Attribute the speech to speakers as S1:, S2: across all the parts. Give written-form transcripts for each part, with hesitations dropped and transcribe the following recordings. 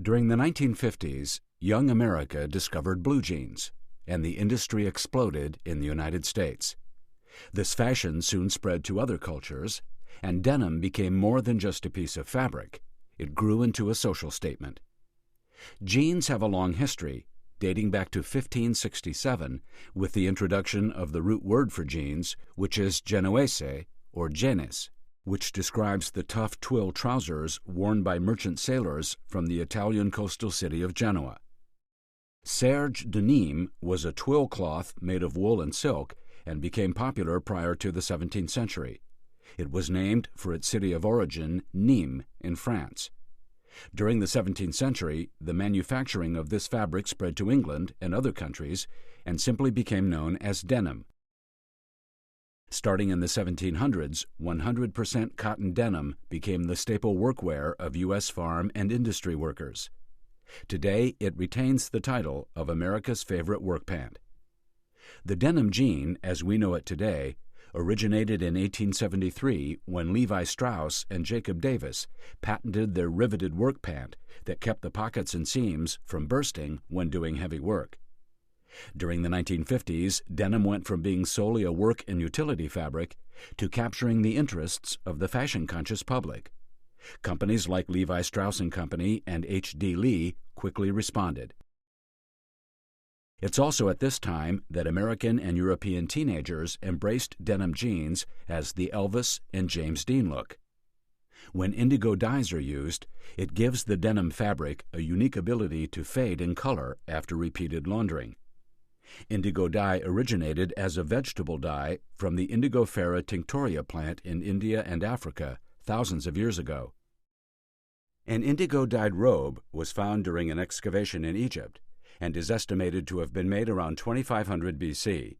S1: During the 1950s, young America discovered blue jeans, and the industry exploded in the United States. This fashion soon spread to other cultures, and denim became more than just a piece of fabric. It grew into a social statement. Jeans have a long history, dating back to 1567 with the introduction of the root word for jeans, which is genoese or genes, which describes the tough twill trousers worn by merchant sailors from the Italian coastal city of Genoa. Serge de Nîmes was a twill cloth made of wool and silk and became popular prior to the 17th century. It was named for its city of origin, Nîmes, in France. During the 17th century, the manufacturing of this fabric spread to England and other countries and simply became known as denim. Starting in the 1700s, 100% cotton denim became the staple workwear of U.S. farm and industry workers. Today, it retains the title of America's favorite work pant. The denim jean, as we know it today, originated in 1873 when Levi Strauss and Jacob Davis patented their riveted work pant that kept the pockets and seams from bursting when doing heavy work. During the 1950s, denim went from being solely a work and utility fabric to capturing the interests of the fashion-conscious public. Companies like Levi Strauss & Company and H.D. Lee quickly responded. It's also at this time that American and European teenagers embraced denim jeans as the Elvis and James Dean look. When indigo dyes are used, it gives the denim fabric a unique ability to fade in color after repeated laundering. Indigo dye originated as a vegetable dye from the Indigofera tinctoria plant in India and Africa thousands of years ago. An indigo-dyed robe was found during an excavation in Egypt and is estimated to have been made around 2500 BC.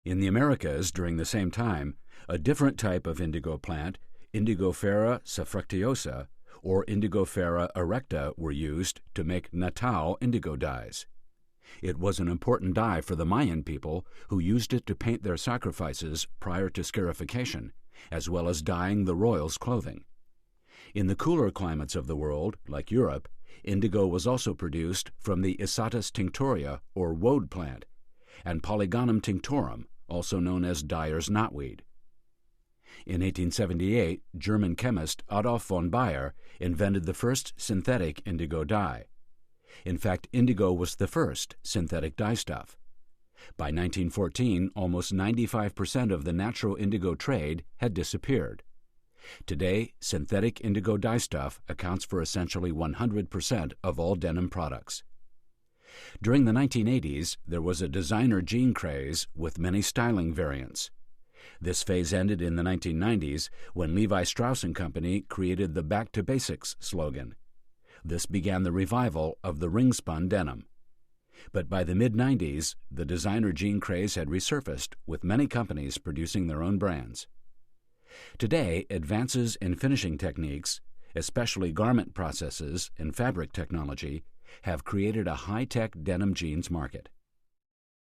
S1: In the Americas during the same time, a different type of indigo plant, Indigofera saffractuosa or Indigofera erecta, were used to make Natal indigo dyes. It was an important dye for the Mayan people who used it to paint their sacrifices prior to scarification, as well as dyeing the royals' clothing. In the cooler climates of the world, like Europe, indigo was also produced from the Isatis tinctoria or woad plant, and Polygonum tinctorum, also known as dyer's knotweed. In 1878, German chemist Adolf von Baeyer invented the first synthetic indigo dye. In fact, indigo was the first synthetic dyestuff. By 1914, almost 95% of the natural indigo trade had disappeared. Today, synthetic indigo dyestuff accounts for essentially 100% of all denim products. During the 1980s, there was a designer jean craze with many styling variants. This phase ended in the 1990s when Levi Strauss & Company created the Back to Basics slogan. This began the revival of the ring-spun denim. But by the mid-90s, the designer jean craze had resurfaced with many companies producing their own brands. Today, advances in finishing techniques, especially garment processes and fabric technology, have created a high-tech denim jeans market.